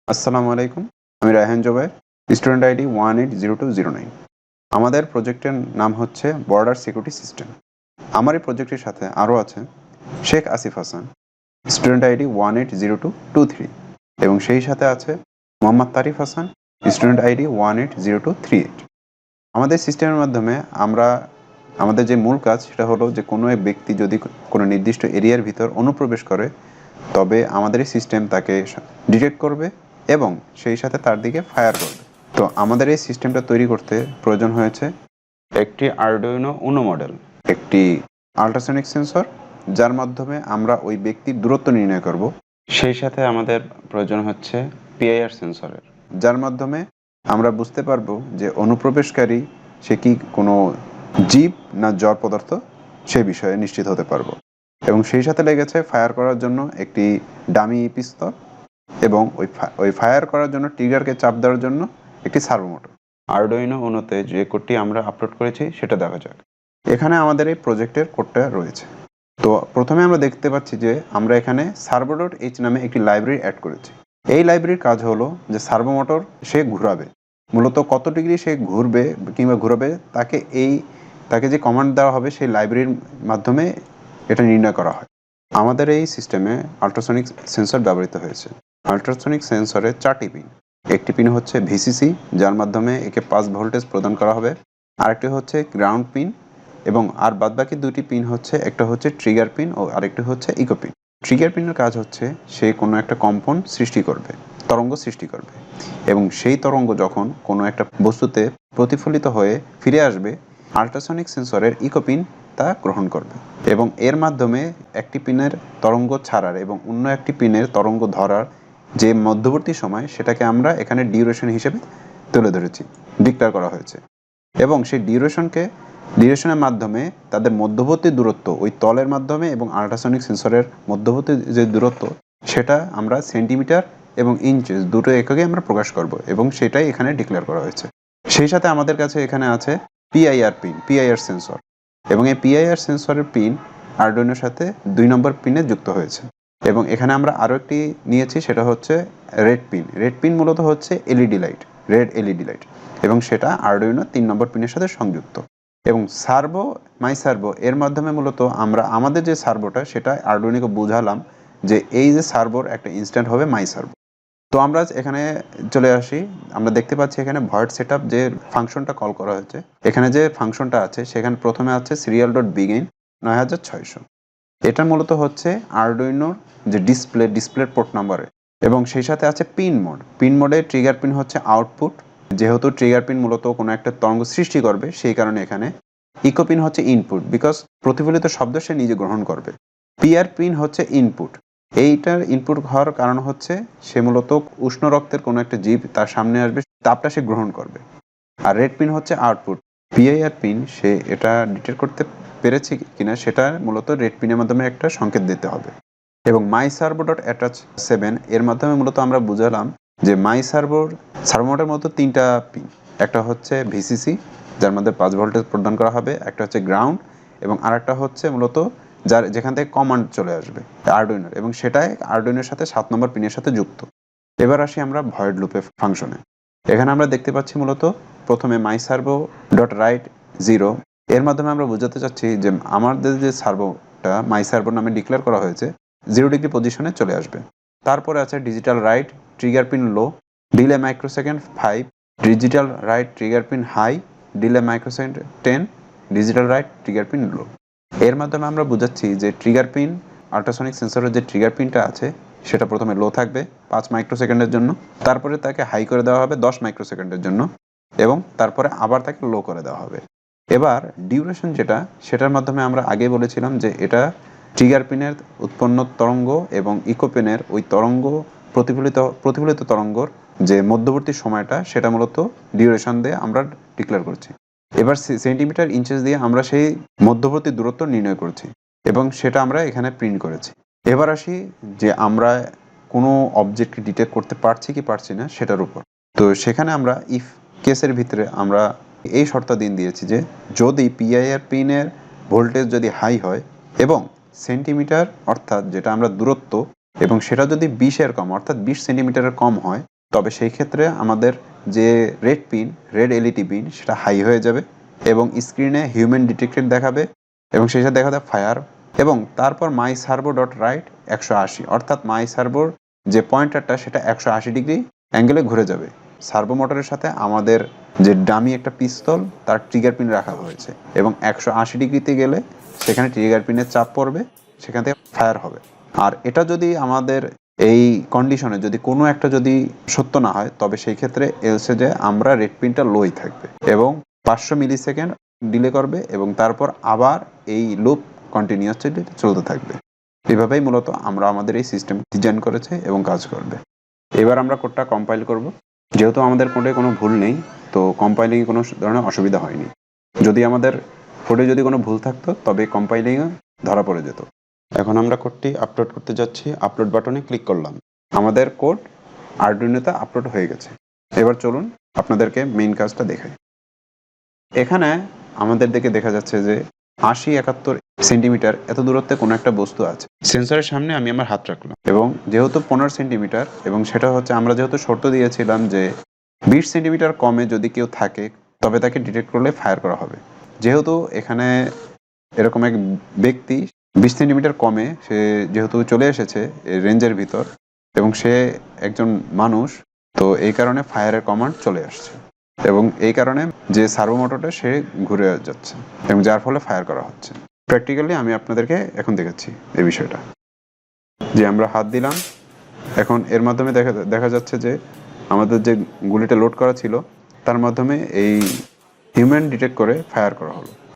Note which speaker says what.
Speaker 1: আসসালামু আলাইকুম। আমি রায়হান জুবায়ের, স্টুডেন্ট আইডি 180209। আমাদের প্রজেক্টের নাম হচ্ছে বর্ডার সিকিউরিটি সিস্টেম। আমার এই প্রজেক্টের সাথে আরও আছে শেখ আসিফ হাসান, স্টুডেন্ট আইডি 180223, এবং সেই সাথে আছে মোহাম্মদ তারিফ হাসান, স্টুডেন্ট আইডি 180238। আমাদের সিস্টেমের মাধ্যমে আমরা আমাদের যে মূল কাজ সেটা হলো যে কোনো এক ব্যক্তি যদি কোনো নির্দিষ্ট এরিয়ার ভিতর অনুপ্রবেশ করে, তবে আমাদের এই সিস্টেম তাকে ডিটেক্ট করবে এবং সেই সাথে তার দিকে ফায়ার করবে। তো আমাদের এই সিস্টেমটা তৈরি করতে প্রয়োজন হয়েছে একটি আরডুইনো উনো মডেল, একটি আল্ট্রাসনিক সেন্সর যার মাধ্যমে আমরা ওই ব্যক্তির দূরত্ব নির্ণয় করব। সেই সাথে আমাদের প্রয়োজন হচ্ছে পিআইআর সেন্সরের, যার মাধ্যমে আমরা বুঝতে পারবো যে অনুপ্রবেশকারী সে কি কোনো জীব না জড় পদার্থ সে বিষয়ে নিশ্চিত হতে পারবো। এবং সেই সাথে লেগেছে ফায়ার করার জন্য একটি ডামি পিস্তল এবং ওই ফায়ার করার জন্য ট্রিগারকে চাপ দেওয়ার জন্য একটি সার্ভো মোটর। আরডুইনো উনোতে যে কোডটি আমরা আপলোড করেছি সেটা দেখা যাক। এখানে আমাদের এই প্রজেক্টের কোডটা রয়েছে। তো প্রথমে আমরা দেখতে পাচ্ছি যে আমরা এখানে servo.h নামে একটি লাইব্রেরি অ্যাড করেছি। এই লাইব্রেরির কাজ হলো যে সার্ভো মোটর সে ঘুরাবে, মূলত কত ডিগ্রি সে ঘুরবে কিংবা ঘুরাবে তাকে যে কমান্ড দেওয়া হবে সেই লাইব্রেরির মাধ্যমে এটা নির্ণয় করা হয়। আমাদের এই সিস্টেমে আল্ট্রাসনিক সেন্সর ব্যবহৃত হয়েছে। আল্ট্রাসনিক সেন্সরে 4টি পিন। একটি পিন হচ্ছে ভিসিসি, যার মাধ্যমে একে 5 ভোল্টেজ প্রদান করা হবে। আরেকটি হচ্ছে গ্রাউন্ড পিন, এবং আর বাদবাকি দুটি পিন হচ্ছে, একটা হচ্ছে ট্রিগার পিন ও আরেকটি হচ্ছে ইকো পিন। ট্রিগার পিনের কাজ হচ্ছে সে কোনো একটা কম্পন সৃষ্টি করবে, তরঙ্গ সৃষ্টি করবে, এবং সেই তরঙ্গ যখন কোনো একটা বস্তুতে প্রতিফলিত হয়ে ফিরে আসবে, আল্ট্রাসনিক সেন্সরের ইকো পিন তা গ্রহণ করবে এবং এর মাধ্যমে একটি পিনের তরঙ্গ ছাড়ার এবং অন্য একটি পিনের তরঙ্গ ধরার যে মধ্যবর্তী সময়, সেটাকে আমরা এখানে ডিউরেশন হিসেবে তুলে ধরেছি, ডিক্লেয়ার করা হয়েছে। এবং সেই ডিউরেশনের মাধ্যমে তাদের মধ্যবর্তী দূরত্ব ওই তলের মাধ্যমে এবং আল্ট্রাসনিক সেন্সরের মধ্যবর্তী যে দূরত্ব সেটা আমরা সেন্টিমিটার এবং ইঞ্চেস দুটো এককে আমরা প্রকাশ করব, এবং সেটাই এখানে ডিক্লেয়ার করা হয়েছে। সেই সাথে আমাদের কাছে এখানে আছে পিআইআর সেন্সর, এবং এই পিআইআর সেন্সরের পিন আরডুইনোর সাথে 2 নম্বর পিনে যুক্ত হয়েছে। এবং এখানে আমরা আরও একটি নিয়েছি, সেটা হচ্ছে রেড পিন মূলত হচ্ছে রেড এলইডি লাইট, এবং সেটা আরডুইনো 3 নম্বর পিনের সাথে সংযুক্ত। এবং মাই সার্ভো এর মাধ্যমে মূলত আমরা আমাদের যে সার্ভোটা সেটা আরডুইনোকে বুঝালাম যে এই যে সার্ভোর একটা ইনস্ট্যান্ট হবে মাই সার্ভো। তো আমরা এখানে চলে আসি, আমরা দেখতে পাচ্ছি এখানে ভয়েড সেটআপ যে ফাংশনটা কল করা হয়েছে। এখানে যে ফাংশনটা আছে সেখানে প্রথমে আছে serial.begin 9600। এটা মূলত হচ্ছে আরডুইনোর যে ডিসপ্লের পোর্ট নাম্বারে, এবং সেই সাথে আছে পিন মোডে ট্রিগার পিন হচ্ছে আউটপুট, যেহেতু ট্রিগার পিন মূলত কোনো একটা তরঙ্গ সৃষ্টি করবে সেই কারণে এখানে। ইকো পিন হচ্ছে ইনপুট, বিকজ প্রতিফলিত শব্দ সে নিজে গ্রহণ করবে। পিআর পিন হচ্ছে ইনপুট, এইটার ইনপুট হওয়ার কারণ হচ্ছে সে মূলত উষ্ণ রক্তের কোনো একটা জীব তার সামনে আসবে, তাপটা সে গ্রহণ করবে। আর রেড পিন হচ্ছে আউটপুট, পিআইআর পিন সে এটা ডিটেক্ট করতে পেরেছে কিনা সেটা মূলত রেড পিনের মাধ্যমে একটা সংকেত দিতে হবে। এবং মাই সার্ভো.attach 7 এর মাধ্যমে মূলত আমরা বুঝালাম যে মাই সার্ভোটার মতো 3টা পিন, একটা হচ্ছে ভিসিসি যার মধ্যে 5 ভোল্টেজ প্রদান করা হবে, একটা হচ্ছে গ্রাউন্ড, এবং আরেকটা হচ্ছে মূলত যেখান থেকে কমান্ড চলে আসবে আরডুইনোর, এবং সেটাই আরডুইনোর সাথে 7 নম্বর পিনের সাথে যুক্ত। এবার আসি আমরা ভয়েড লুপে ফাংশনে। এখানে আমরা দেখতে পাচ্ছি মূলত প্রথমে মাই সার্ভো.write 0, এর মাধ্যমে আমরা বোঝাতে চাচ্ছি যে আমাদের যে সার্ভোটা মাই সার্ভো নামে ডিক্লেয়ার করা হয়েছে 0 ডিগ্রি পজিশনে চলে আসবে। তারপরে আছে digital write trigger pin low, delay microsecond 5, digital write trigger pin high, delay microsecond 10, digital write trigger pin low. এর মাধ্যমে আমরা বোঝাচ্ছি যে ট্রিগার পিন আল্ট্রাসনিক সেন্সরের যে ট্রিগার পিনটা আছে সেটা প্রথমে লো থাকবে 5 মাইক্রোসেকেন্ডের জন্য, তারপরে তাকে হাই করে দেওয়া হবে 10 মাইক্রোসেকেন্ডের জন্য, এবং তারপরে আবার তাকে লো করে দেওয়া হবে। এবার ডিউরেশন সেটার মাধ্যমে আমরা আগে বলেছিলাম যে এটা ট্রিগার পিনের উৎপন্ন তরঙ্গ এবং ইকো পিনের ওই প্রতিফলিত তরঙ্গর যে মধ্যবর্তী সময়টা সেটা মূলত ডিউরেশন দিয়ে আমরা ডিক্লেয়ার করছি। এবার সেন্টিমিটার ইঞ্চেস দিয়ে আমরা সেই মধ্যবর্তী দূরত্ব নির্ণয় করছি, এবং সেটা আমরা এখানে প্রিন্ট করেছি। এবার আসি যে আমরা কোনো অবজেক্টকে ডিটেক্ট করতে পারছি কি পারছি না সেটার উপর। তো সেখানে আমরা ইফ কেসের ভিতরে আমরা এই শর্তাদি দিয়েছি যে যদি পিআইআর পিনের ভোল্টেজ যদি হাই হয় এবং সেন্টিমিটার অর্থাৎ যেটা আমরা দূরত্ব, এবং সেটা যদি 20-এর কম অর্থাৎ 20 সেন্টিমিটারের কম হয়, তবে সেই ক্ষেত্রে আমাদের যে রেড এলইডি পিন সেটা হাই হয়ে যাবে এবং স্ক্রিনে হিউম্যান ডিটেক্টেড দেখাবে এবং সেই সাথে দেখাবে ফায়ার এবং তারপর মাই সার্ভো ডট রাইট 180, অর্থাৎ মাই সার্ভোর যে পয়েন্টারটা সেটা 180 ডিগ্রি অ্যাঙ্গেলে ঘুরে যাবে। সার্ভো মোটরের সাথে আমাদের যে ডামি একটা পিস্তল তার ট্রিগার পিন রাখা হয়েছে এবং 180 ডিগ্রিতে গেলে সেখানে ট্রিগার পিনের চাপ পড়বে, সেখান থেকে ফায়ার হবে। আর এটা যদি আমাদের এই কন্ডিশনে যদি কোনো একটা যদি সত্য না হয় তবে সেই ক্ষেত্রে এলসে যে আমরা রেড পিনটা লোই থাকবে এবং 500 মিলি সেকেন্ড ডিলে করবে এবং তারপর আবার এই লুপ কন্টিনিউয়াসলি চলতে থাকবে। এভাবেই মূলত আমরা আমাদের এই সিস্টেম ডিজাইন করেছে এবং কাজ করবে। এবার আমরা কোডটা কম্পাইল করব। যেহেতু আমাদের কোডে কোনো ভুল নেই তো কম্পাইলিংয়ে কোনো ধরনের অসুবিধা হয়নি। যদি আমাদের কোডে যদি কোনো ভুল থাকতো তবে কম্পাইলিংয়ে ধরা পড়ে যেত। এখন আমরা কোডটি আপলোড করতে যাচ্ছি, আপলোড বাটনে ক্লিক করলাম। আমাদের কোড আরডুইনোতে আপলোড হয়ে গেছে। এবার চলুন আপনাদেরকে মেইন কাজটা দেখাই। এখানে আমাদের দিকে দেখা যাচ্ছে যে 80-71 সেন্টিমিটার এত দূরত্বে কোনো একটা বস্তু আছে। সেন্সরের সামনে আমি আমার হাত রাখলাম এবং যেহেতু 15 সেন্টিমিটার এবং সেটা হচ্ছে আমরা যেহেতু শর্ত দিয়েছিলাম যে 20 সেন্টিমিটার কমে যদি কেউ থাকে তবে তাকে ডিটেক্ট করলে ফায়ার করা হবে। যেহেতু এখানে এরকম এক ব্যক্তি 20 সেন্টিমিটার কমে সে যেহেতু চলে এসেছে রেঞ্জের ভিতর এবং সে একজন মানুষ, তো এই কারণে ফায়ারের কমান্ড চলে আসছে এবং এই কারণে যে সার্ভো মোটরটা সে ঘুরে যাচ্ছে এবং যার ফলে ফায়ার করা হচ্ছে। প্র্যাকটিক্যালি আমি আপনাদেরকে এখন দেখাচ্ছি এই বিষয়টা। যে আমরা হাত দিলাম, এখন এর মাধ্যমে দেখা যাচ্ছে যে আমাদের যে গুলিটা লোড করা ছিল তার মাধ্যমে এই হিউম্যান ডিটেক্ট করে ফায়ার করা হলো।